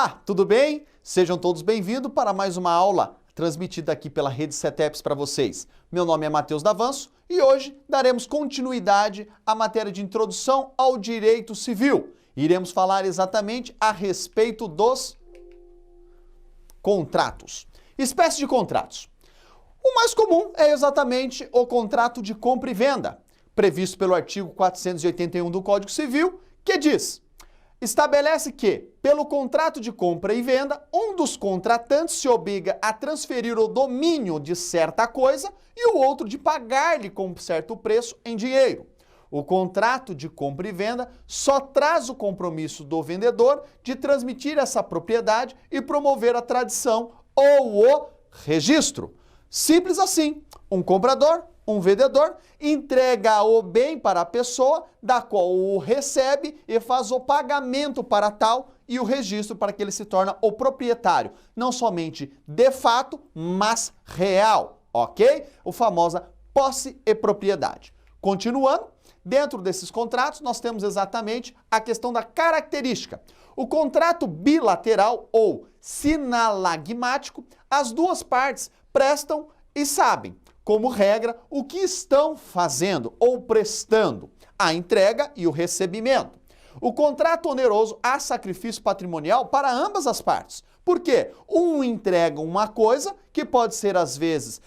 Olá, tudo bem? Sejam todos bem-vindos para mais uma aula transmitida aqui pela Rede CETEPS para vocês. Meu nome é Matheus Davanço e hoje daremos continuidade à matéria de Introdução ao Direito Civil. Iremos falar exatamente a respeito dos contratos. Espécies de contratos. O mais comum é exatamente o contrato de compra e venda, previsto pelo artigo 481 do Código Civil, que diz: estabelece que, pelo contrato de compra e venda, um dos contratantes se obriga a transferir o domínio de certa coisa e o outro de pagar-lhe com certo preço em dinheiro. O contrato de compra e venda só traz o compromisso do vendedor de transmitir essa propriedade e promover a tradição ou o registro. Simples assim. Um comprador, um vendedor, entrega o bem para a pessoa, da qual o recebe e faz o pagamento para tal e o registro para que ele se torne o proprietário, não somente de fato, mas real, ok? O famosa posse e propriedade. Continuando, dentro desses contratos nós temos exatamente a questão da característica. O contrato bilateral ou sinalagmático, as duas partes prestam e sabem, como regra, o que estão fazendo ou prestando, a entrega e o recebimento. O contrato oneroso há sacrifício patrimonial para ambas as partes. Por quê? Um entrega uma coisa que pode ser, às vezes,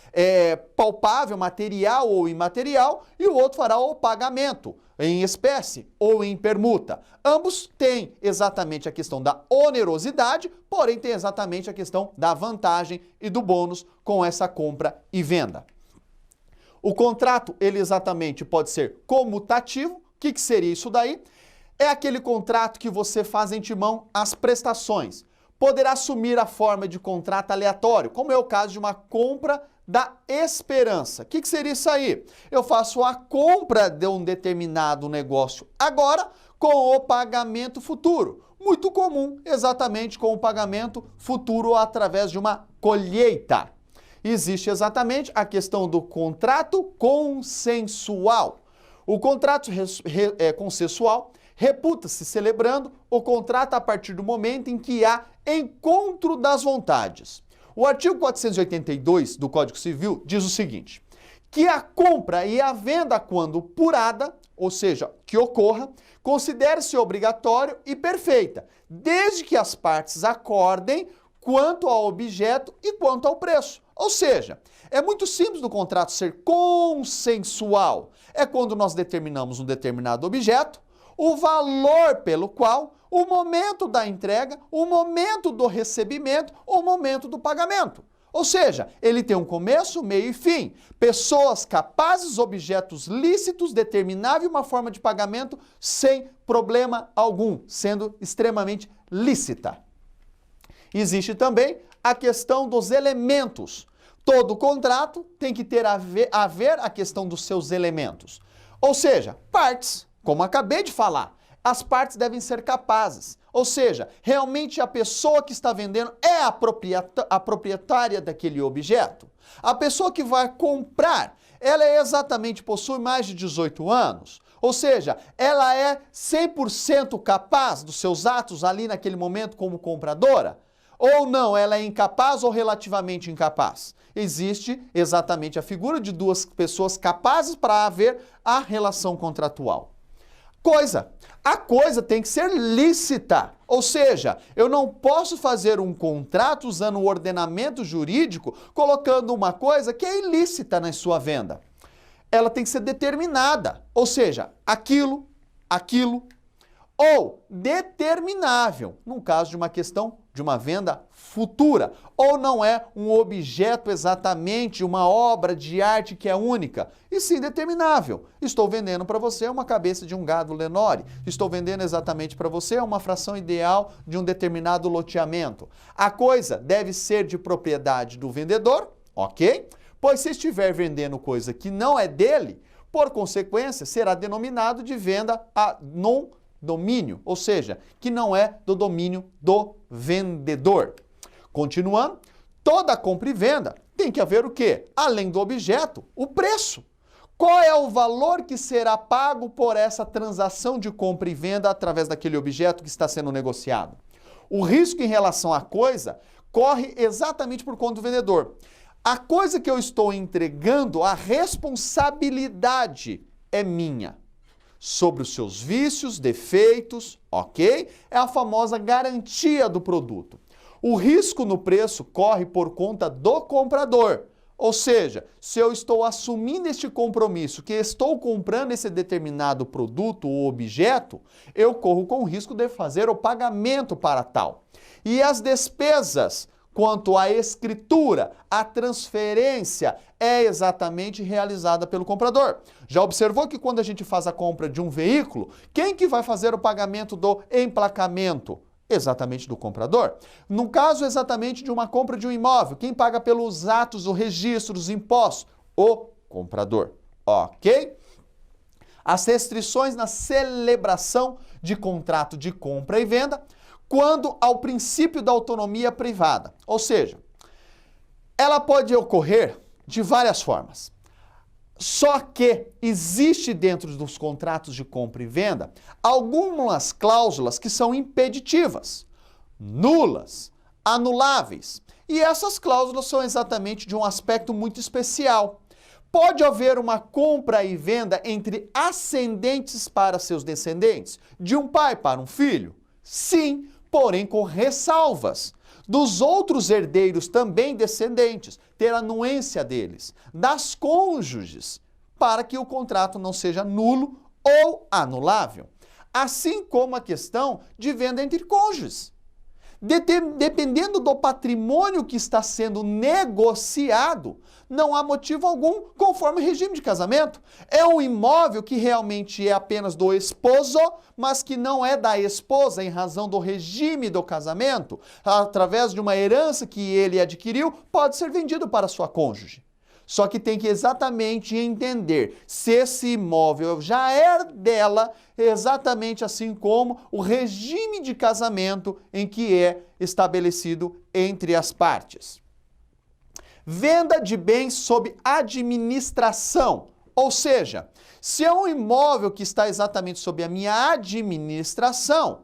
palpável, material ou imaterial, e o outro fará o pagamento em espécie ou em permuta. Ambos têm exatamente a questão da onerosidade, porém tem exatamente a questão da vantagem e do bônus com essa compra e venda. O contrato, ele exatamente pode ser comutativo. O que seria isso daí? É aquele contrato que você faz antemão as prestações. Poderá assumir a forma de contrato aleatório, como é o caso de uma compra da esperança. O que seria isso aí? Eu faço a compra de um determinado negócio agora com o pagamento futuro. Muito comum, exatamente com o pagamento futuro através de uma colheita. Existe exatamente a questão do contrato consensual. O contrato consensual reputa-se celebrando o contrato a partir do momento em que há encontro das vontades. O artigo 482 do Código Civil diz o seguinte: que a compra e a venda, quando purada, ou seja, que ocorra, considere-se obrigatório e perfeita, desde que as partes acordem quanto ao objeto e quanto ao preço. Ou seja, é muito simples do contrato ser consensual. É quando nós determinamos um determinado objeto, o valor pelo qual, o momento da entrega, o momento do recebimento, o momento do pagamento. Ou seja, ele tem um começo, meio e fim. Pessoas capazes, objetos lícitos, determinável uma forma de pagamento sem problema algum, sendo extremamente lícita. Existe também a questão dos elementos. Todo contrato tem que ter a ver a questão dos seus elementos. Ou seja, partes, como acabei de falar, as partes devem ser capazes. Ou seja, realmente a pessoa que está vendendo é a proprietária daquele objeto. A pessoa que vai comprar, ela possui mais de 18 anos. Ou seja, ela é 100% capaz dos seus atos ali naquele momento como compradora? Ou não, ela é incapaz ou relativamente incapaz? Existe exatamente a figura de duas pessoas capazes para haver a relação contratual. A coisa tem que ser lícita, ou seja, eu não posso fazer um contrato usando o ordenamento jurídico colocando uma coisa que é ilícita na sua venda. Ela tem que ser determinada, ou seja, aquilo, ou determinável, no caso de uma questão de uma venda futura, ou não é um objeto exatamente, uma obra de arte que é única, e sim determinável. Estou vendendo para você uma cabeça de um gado Lenore, estou vendendo exatamente para você uma fração ideal de um determinado loteamento. A coisa deve ser de propriedade do vendedor, ok? Pois se estiver vendendo coisa que não é dele, por consequência, será denominado de venda a non-domínio, ou seja, que não é do domínio do vendedor. Continuando, toda compra e venda tem que haver o quê? Além do objeto, o preço. Qual é o valor que será pago por essa transação de compra e venda através daquele objeto que está sendo negociado? O risco em relação à coisa corre exatamente por conta do vendedor. A coisa que eu estou entregando, a responsabilidade é minha. Sobre os seus vícios, defeitos, ok? É a famosa garantia do produto. O risco no preço corre por conta do comprador. Ou seja, se eu estou assumindo este compromisso, que estou comprando esse determinado produto ou objeto, eu corro com o risco de fazer o pagamento para tal. E as despesas quanto à escritura, a transferência é exatamente realizada pelo comprador. Já observou que quando a gente faz a compra de um veículo, quem que vai fazer o pagamento do emplacamento? Exatamente do comprador. No caso exatamente de uma compra de um imóvel, quem paga pelos atos, o registro, os impostos? O comprador. Ok? As restrições na celebração de contrato de compra e venda, quando ao princípio da autonomia privada. Ou seja, ela pode ocorrer de várias formas. Só que existe dentro dos contratos de compra e venda algumas cláusulas que são impeditivas, nulas, anuláveis. E essas cláusulas são exatamente de um aspecto muito especial. Pode haver uma compra e venda entre ascendentes para seus descendentes, de um pai para um filho? Sim, porém com ressalvas. Dos outros herdeiros também descendentes, ter anuência deles, das cônjuges, para que o contrato não seja nulo ou anulável. Assim como a questão de venda entre cônjuges. Dependendo do patrimônio que está sendo negociado, não há motivo algum conforme o regime de casamento. É um imóvel que realmente é apenas do esposo, mas que não é da esposa em razão do regime do casamento, através de uma herança que ele adquiriu, pode ser vendido para sua cônjuge. Só que tem que exatamente entender se esse imóvel já é dela, exatamente assim como o regime de casamento em que é estabelecido entre as partes. Venda de bens sob administração, ou seja, se é um imóvel que está exatamente sob a minha administração,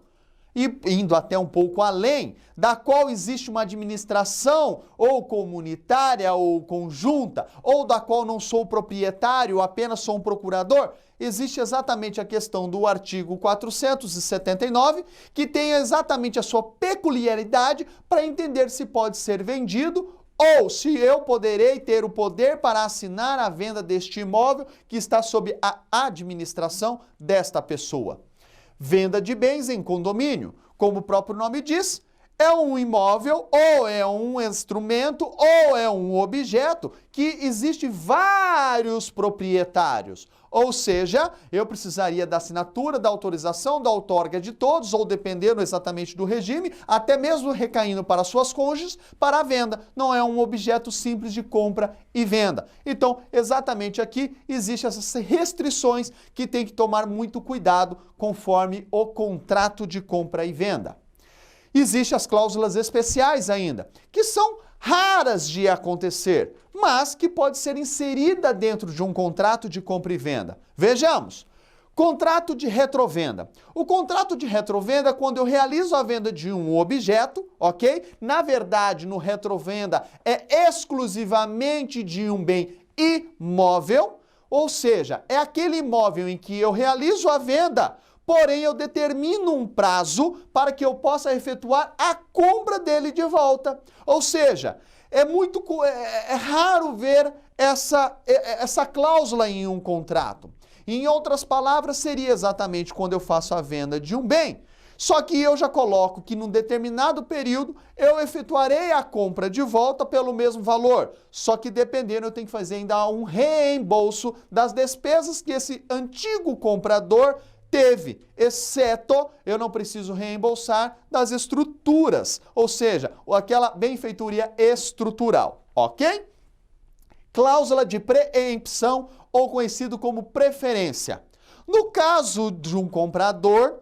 e indo até um pouco além, da qual existe uma administração ou comunitária ou conjunta, ou da qual não sou proprietário, apenas sou um procurador, existe exatamente a questão do artigo 479, que tem exatamente a sua peculiaridade para entender se pode ser vendido ou se eu poderei ter o poder para assinar a venda deste imóvel que está sob a administração desta pessoa. Venda de bens em condomínio, como o próprio nome diz, é um imóvel, ou é um instrumento, ou é um objeto que existe vários proprietários. Ou seja, eu precisaria da assinatura, da autorização, da outorga de todos, ou dependendo exatamente do regime, até mesmo recaindo para suas cônjuges, para a venda. Não é um objeto simples de compra e venda. Então, exatamente aqui, existem essas restrições que tem que tomar muito cuidado conforme o contrato de compra e venda. Existem as cláusulas especiais ainda, que são raras de acontecer, mas que pode ser inserida dentro de um contrato de compra e venda. Vejamos. Contrato de retrovenda. O contrato de retrovenda é quando eu realizo a venda de um objeto, ok? Na verdade, no retrovenda é exclusivamente de um bem imóvel, ou seja, é aquele imóvel em que eu realizo a venda, porém eu determino um prazo para que eu possa efetuar a compra dele de volta. Ou seja, é raro ver essa cláusula em um contrato. Em outras palavras, seria exatamente quando eu faço a venda de um bem. Só que eu já coloco que num determinado período eu efetuarei a compra de volta pelo mesmo valor. Só que dependendo eu tenho que fazer ainda um reembolso das despesas que esse antigo comprador teve, exceto eu não preciso reembolsar das estruturas, ou seja, aquela benfeitoria estrutural, ok? Cláusula de preempção, ou conhecido como preferência. No caso de um comprador,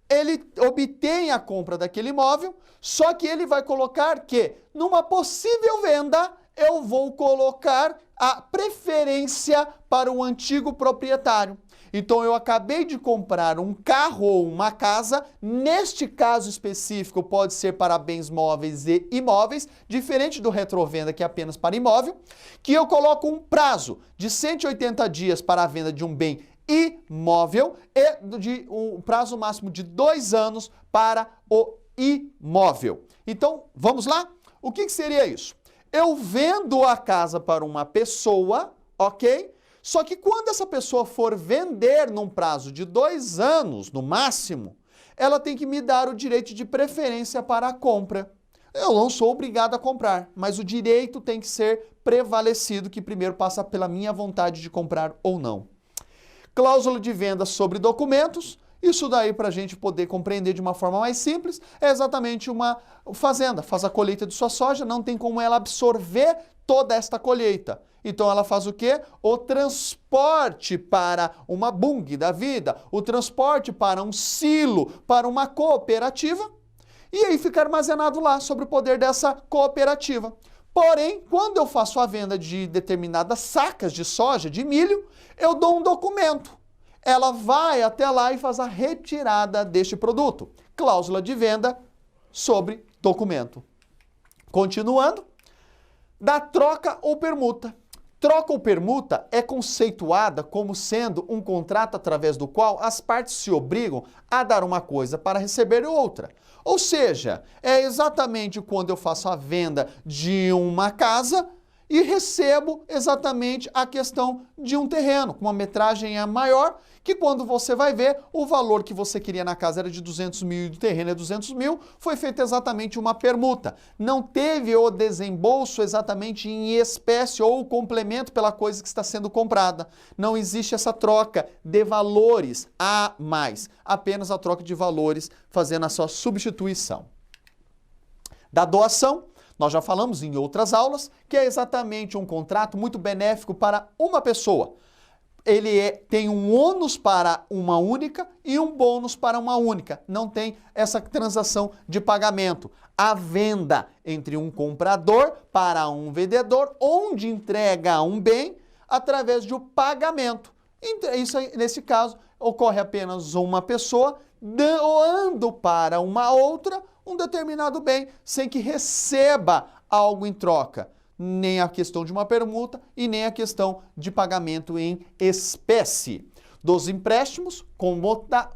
ele obtém a compra daquele imóvel, só que ele vai colocar que, numa possível venda, eu vou colocar a preferência para o antigo proprietário. Então eu acabei de comprar um carro ou uma casa, neste caso específico pode ser para bens móveis e imóveis, diferente do retrovenda que é apenas para imóvel, que eu coloco um prazo de 180 dias para a venda de um bem imóvel e de um prazo máximo de 2 anos para o imóvel. Então, vamos lá? O que seria isso? Eu vendo a casa para uma pessoa, ok? Só que quando essa pessoa for vender num prazo de 2 anos, no máximo, ela tem que me dar o direito de preferência para a compra. Eu não sou obrigado a comprar, mas o direito tem que ser prevalecido, que primeiro passa pela minha vontade de comprar ou não. Cláusula de venda sobre documentos. Isso daí, para a gente poder compreender de uma forma mais simples, é exatamente uma fazenda. Faz a colheita de sua soja, não tem como ela absorver toda esta colheita. Então ela faz o quê? O transporte para uma bungue da vida, o transporte para um silo, para uma cooperativa, e aí fica armazenado lá sobre o poder dessa cooperativa. Porém, quando eu faço a venda de determinadas sacas de soja, de milho, eu dou um documento. Ela vai até lá e faz a retirada deste produto. Cláusula de venda sobre documento. Continuando, da troca ou permuta. Troca ou permuta é conceituada como sendo um contrato através do qual as partes se obrigam a dar uma coisa para receber outra. Ou seja, é exatamente quando eu faço a venda de uma casa e recebo exatamente a questão de um terreno, com uma metragem maior, que quando você vai ver, o valor que você queria na casa era de 200 mil e do terreno é 200 mil, foi feita exatamente uma permuta. Não teve o desembolso exatamente em espécie ou complemento pela coisa que está sendo comprada. Não existe essa troca de valores a mais, apenas a troca de valores fazendo a sua substituição. Da doação, nós já falamos em outras aulas, que é exatamente um contrato muito benéfico para uma pessoa. Ele tem um ônus para uma única e um bônus para uma única. Não tem essa transação de pagamento. A venda entre um comprador para um vendedor, onde entrega um bem através de um pagamento. Isso, nesse caso, ocorre apenas uma pessoa doando para uma outra um determinado bem, sem que receba algo em troca. Nem a questão de uma permuta e nem a questão de pagamento em espécie. Dos empréstimos,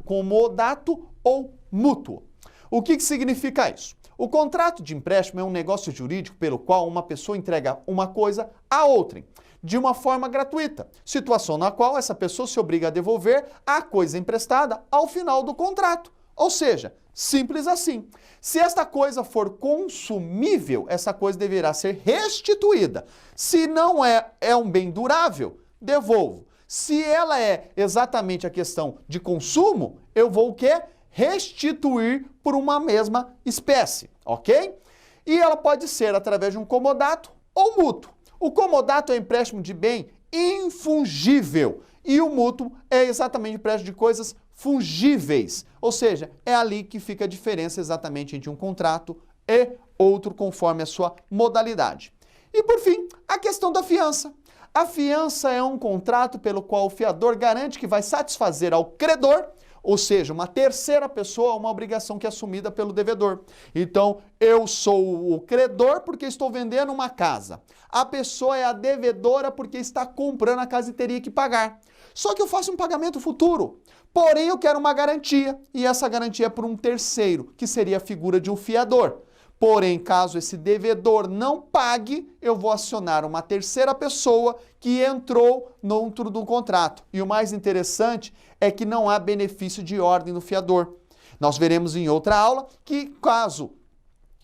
comodato ou mútuo. O que significa isso? O contrato de empréstimo é um negócio jurídico pelo qual uma pessoa entrega uma coisa a outrem, de uma forma gratuita, situação na qual essa pessoa se obriga a devolver a coisa emprestada ao final do contrato. Ou seja, simples assim. Se esta coisa for consumível, essa coisa deverá ser restituída. Se não é um bem durável, devolvo. Se ela é exatamente a questão de consumo, eu vou o quê? Restituir por uma mesma espécie, ok? E ela pode ser através de um comodato ou mútuo. O comodato é empréstimo de bem infungível e o mútuo é exatamente empréstimo de coisas fungíveis, ou seja, é ali que fica a diferença exatamente entre um contrato e outro conforme a sua modalidade. E por fim, a questão da fiança. A fiança é um contrato pelo qual o fiador garante que vai satisfazer ao credor, ou seja, uma terceira pessoa, uma obrigação que é assumida pelo devedor. Então, eu sou o credor porque estou vendendo uma casa. A pessoa é a devedora porque está comprando a casa e teria que pagar. Só que eu faço um pagamento futuro. Porém, eu quero uma garantia, e essa garantia é por um terceiro, que seria a figura de um fiador. Porém, caso esse devedor não pague, eu vou acionar uma terceira pessoa que entrou dentro do contrato. E o mais interessante é que não há benefício de ordem do fiador. Nós veremos em outra aula que, caso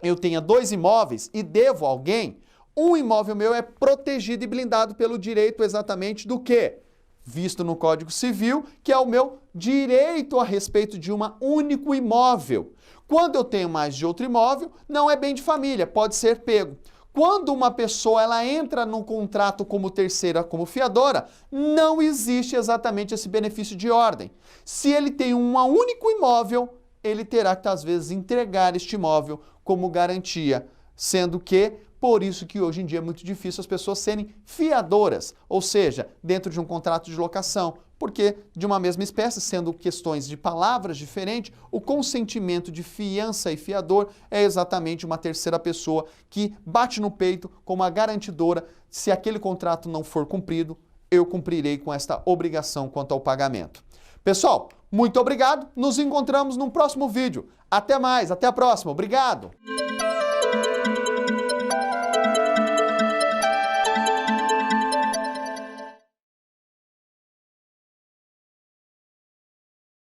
eu tenha 2 imóveis e devo a alguém, um imóvel meu é protegido e blindado pelo direito exatamente do quê? Visto no Código Civil, que é o meu direito a respeito de um único imóvel. Quando eu tenho mais de outro imóvel, não é bem de família, pode ser pego. Quando uma pessoa ela entra num contrato como terceira, como fiadora, não existe exatamente esse benefício de ordem. Se ele tem um único imóvel, ele terá que, às vezes, entregar este imóvel como garantia, sendo que por isso que hoje em dia é muito difícil as pessoas serem fiadoras, ou seja, dentro de um contrato de locação, porque de uma mesma espécie, sendo questões de palavras diferentes, o consentimento de fiança e fiador é exatamente uma terceira pessoa que bate no peito como a garantidora. Se aquele contrato não for cumprido, eu cumprirei com esta obrigação quanto ao pagamento. Pessoal, muito obrigado. Nos encontramos num próximo vídeo. Até mais, até a próxima. Obrigado!